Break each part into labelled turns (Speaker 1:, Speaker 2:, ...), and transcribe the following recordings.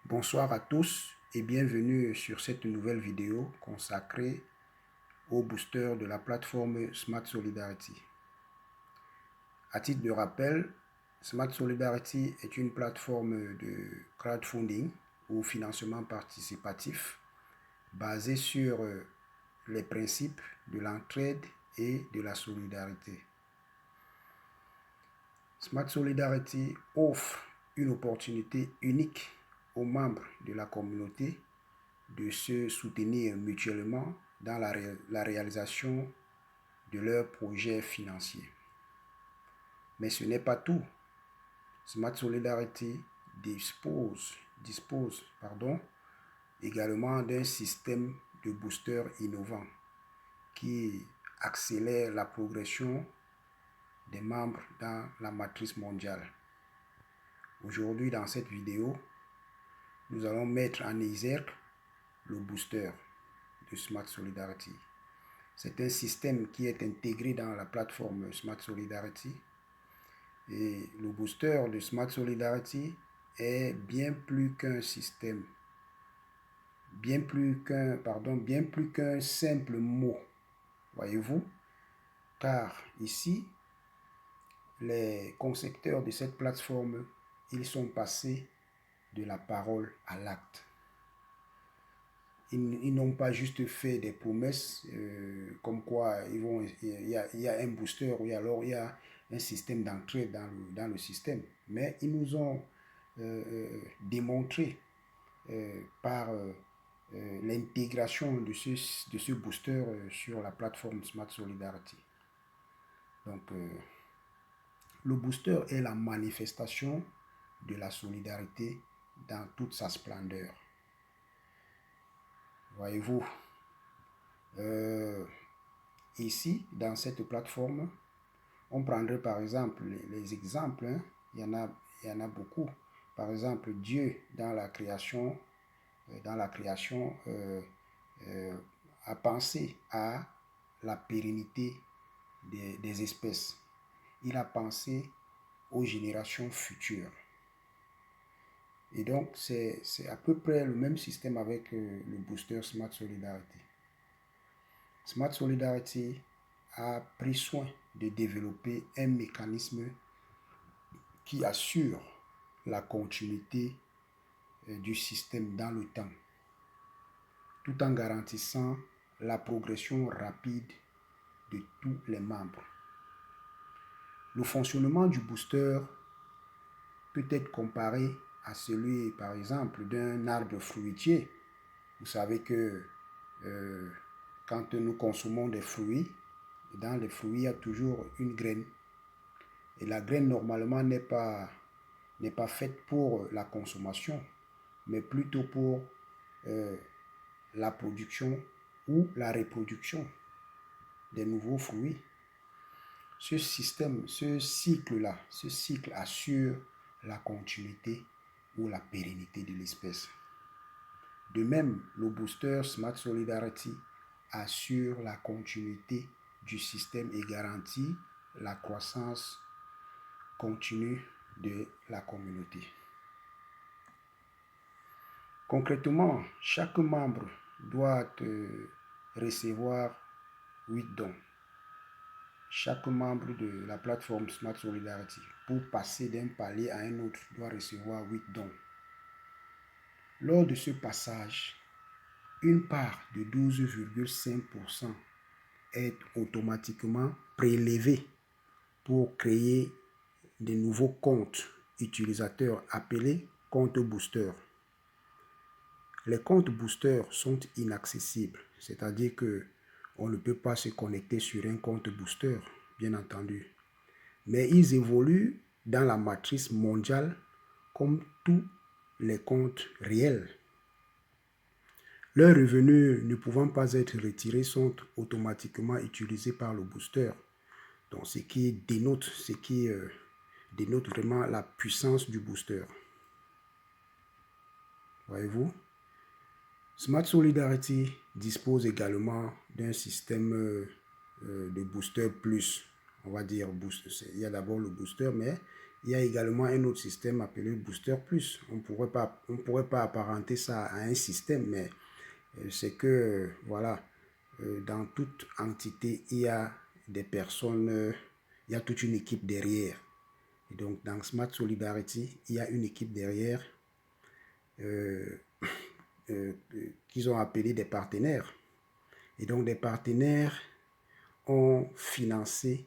Speaker 1: Bonsoir à tous et bienvenue sur cette nouvelle vidéo consacrée au booster de la plateforme Smart Solidarity. À titre de rappel, Smart Solidarity est une plateforme de crowdfunding ou financement participatif basée sur les principes de l'entraide et de la solidarité. Smart Solidarity offre une opportunité unique aux membres de la communauté de se soutenir mutuellement dans la réalisation de leurs projets financiers. Mais ce n'est pas tout. Smart Solidarity dispose également d'un système de booster innovant qui accélère la progression des membres dans la matrice mondiale. Aujourd'hui, dans cette vidéo, nous allons mettre en exergue le booster de Smart Solidarity. C'est un système qui est intégré dans la plateforme Smart Solidarity. Et le booster de Smart Solidarity est bien plus qu'un système, bien plus qu'un simple mot, voyez-vous, car ici, les concepteurs de cette plateforme, ils sont passés de la parole à l'acte. Ils n'ont pas juste fait des promesses comme quoi il y a un booster ou alors il y a un système d'entrée dans le système. Mais ils nous ont démontré par l'intégration de ce booster sur la plateforme Smart Solidarity. Donc, le booster est la manifestation de la solidarité dans toute sa splendeur. Voyez-vous, ici, dans cette plateforme, on prendrait par exemple les exemples, hein. Il y en a beaucoup. Par exemple, Dieu, dans la création, a pensé à la pérennité des espèces. Il a pensé aux générations futures. Et donc, c'est à peu près le même système avec le booster Smart Solidarity. Smart Solidarity a pris soin de développer un mécanisme qui assure la continuité du système dans le temps, tout en garantissant la progression rapide de tous les membres. Le fonctionnement du booster peut être comparé à celui, par exemple, d'un arbre fruitier. Vous savez que quand nous consommons des fruits, dans les fruits, il y a toujours une graine. Et la graine, normalement, n'est pas faite pour la consommation, mais plutôt pour la production ou la reproduction des nouveaux fruits. Ce cycle assure la continuité ou la pérennité de l'espèce. De même, le booster Smart Solidarity assure la continuité du système et garantit la croissance continue de la communauté. Concrètement, chaque membre doit recevoir 8 dons. Chaque membre de la plateforme Smart Solidarity, pour passer d'un palier à un autre, doit recevoir 8 dons. Lors de ce passage, une part de 12,5% est automatiquement prélevée pour créer de nouveaux comptes utilisateurs appelés comptes boosters. Les comptes boosters sont inaccessibles, c'est-à-dire que on ne peut pas se connecter sur un compte booster, bien entendu. Mais ils évoluent dans la matrice mondiale comme tous les comptes réels. Leurs revenus ne pouvant pas être retirés sont automatiquement utilisés par le booster. Donc, ce qui dénote vraiment la puissance du booster. Voyez-vous? Smart Solidarity dispose également d'un système de booster plus. On va dire booster. Il y a d'abord le booster, mais Il y a également un autre système appelé Booster Plus. On ne pourrait pas apparenter ça à un système, mais c'est que, voilà, dans toute entité, il y a des personnes, il y a toute une équipe derrière. Et donc, dans Smart Solidarity, il y a une équipe derrière euh, qu'ils ont appelé des partenaires. Et donc, des partenaires ont financé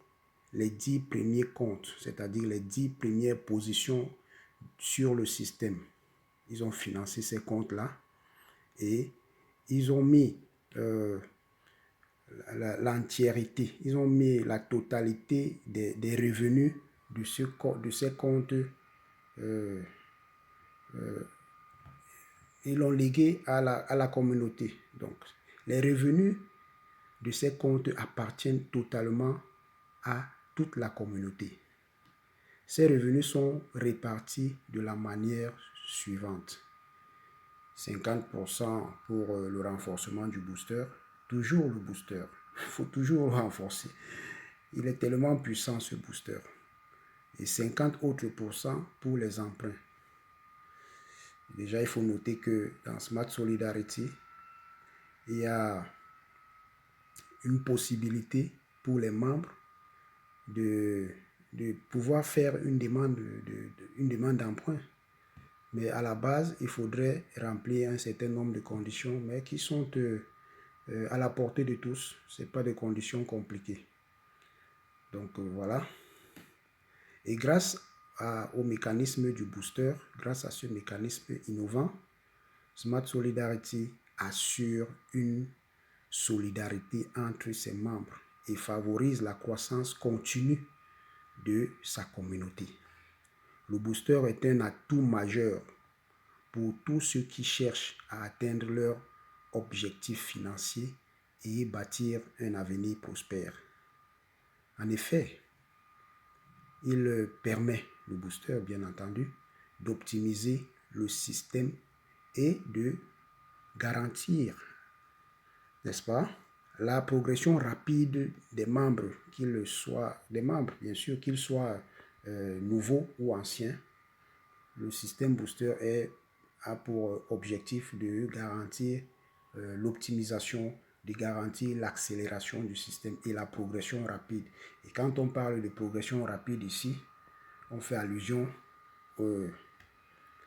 Speaker 1: les 10 premiers comptes, c'est-à-dire les 10 premières positions sur le système. Ils ont financé ces comptes-là et ils ont mis l'entièreté, ils ont mis la totalité des revenus de ces comptes, ils l'ont légué à la communauté. Donc, les revenus de ces comptes appartiennent totalement à toute la communauté. Ces revenus sont répartis de la manière suivante. 50% pour le renforcement du booster. Toujours le booster. Il faut toujours le renforcer. Il est tellement puissant ce booster. Et 50 autres pourcents pour les emprunts. Déjà, il faut noter que dans Smart Solidarity, il y a une possibilité pour les membres de pouvoir faire une demande d'emprunt. Mais à la base, il faudrait remplir un certain nombre de conditions, mais qui sont à la portée de tous. Ce n'est pas des conditions compliquées. Donc voilà. Et grâce au mécanisme du booster, grâce à ce mécanisme innovant, Smart Solidarity assure une solidarité entre ses membres et favorise la croissance continue de sa communauté. Le booster est un atout majeur pour tous ceux qui cherchent à atteindre leurs objectifs financiers et bâtir un avenir prospère. En effet, il permet, le booster bien entendu, d'optimiser le système et de garantir, n'est-ce pas, la progression rapide des membres, bien sûr, qu'ils soient nouveaux ou anciens. Le système booster a pour objectif de garantir l'optimisation, de garantir l'accélération du système et la progression rapide. Et quand on parle de progression rapide ici, on fait allusion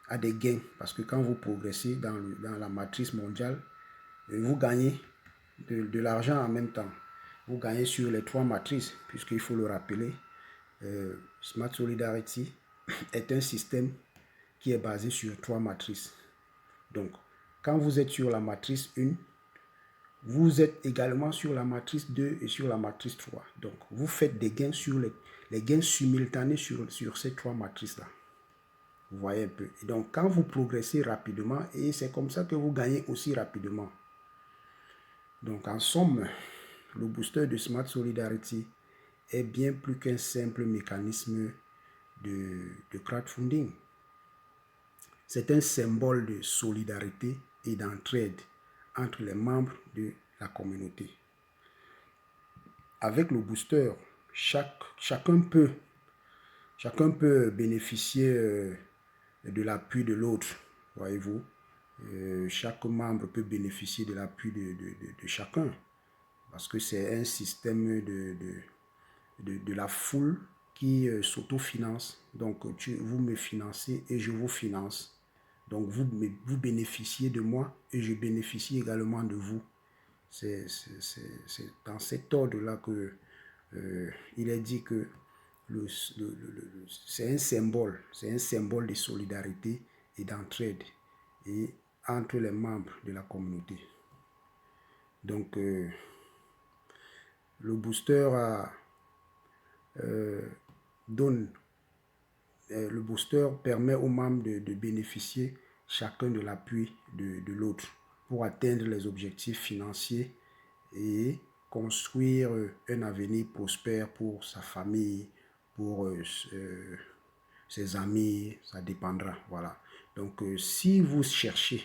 Speaker 1: à des gains. Parce que quand vous progressez dans la matrice mondiale, vous gagnez de l'argent en même temps. Vous gagnez sur les 3 matrices, puisqu'il faut le rappeler, Smart Solidarity est un système qui est basé sur 3 matrices. Donc, quand vous êtes sur la matrice 1, vous êtes également sur la matrice 2 et sur la matrice 3. Donc, vous faites des gains sur les gains simultanés sur ces 3 matrices-là. Vous voyez un peu. Et donc, quand vous progressez rapidement, et c'est comme ça que vous gagnez aussi rapidement. Donc, en somme, le booster de Smart Solidarity est bien plus qu'un simple mécanisme de crowdfunding. C'est un symbole de solidarité et d'entraide entre les membres de la communauté. Avec le booster, chacun peut bénéficier de l'appui de l'autre, voyez-vous. Chaque membre peut bénéficier de l'appui de chacun, parce que c'est un système de la foule qui s'autofinance. Donc, vous me financez et je vous finance. Donc, vous bénéficiez de moi et je bénéficie également de vous. C'est dans cet ordre-là que il est dit que c'est un symbole de solidarité et d'entraide et entre les membres de la communauté. Donc, le booster le booster permet aux membres de bénéficier chacun de l'appui de l'autre pour atteindre les objectifs financiers et construire un avenir prospère pour sa famille, pour ses amis, ça dépendra. Voilà. Donc, si vous cherchez,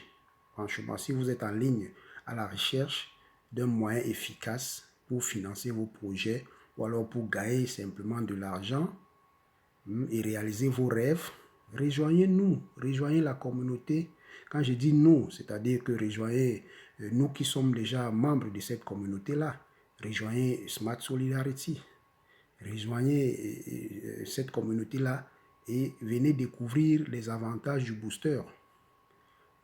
Speaker 1: franchement, si vous êtes en ligne à la recherche d'un moyen efficace pour financer vos projets ou alors pour gagner simplement de l'argent, et réaliser vos rêves, rejoignez-nous, rejoignez la communauté. Quand je dis nous, c'est-à-dire que rejoignez nous qui sommes déjà membres de cette communauté-là. Rejoignez Smart Solidarity. Rejoignez cette communauté-là et venez découvrir les avantages du booster.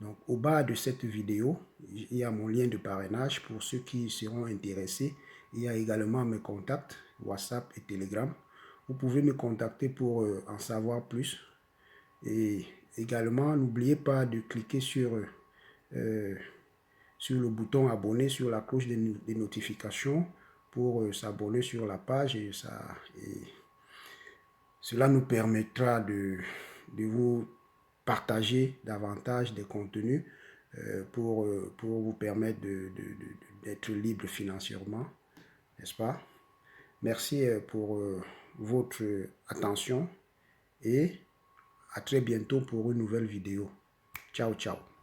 Speaker 1: Donc, au bas de cette vidéo, il y a mon lien de parrainage pour ceux qui seront intéressés. Il y a également mes contacts, WhatsApp et Telegram. Vous pouvez me contacter pour en savoir plus. Et également, n'oubliez pas de cliquer sur le bouton abonner, sur la cloche des notifications pour s'abonner sur la page. Et cela nous permettra de vous partager davantage des contenus pour vous permettre d'être libre financièrement, n'est-ce pas? Merci pour votre attention et à très bientôt pour une nouvelle vidéo. Ciao, ciao.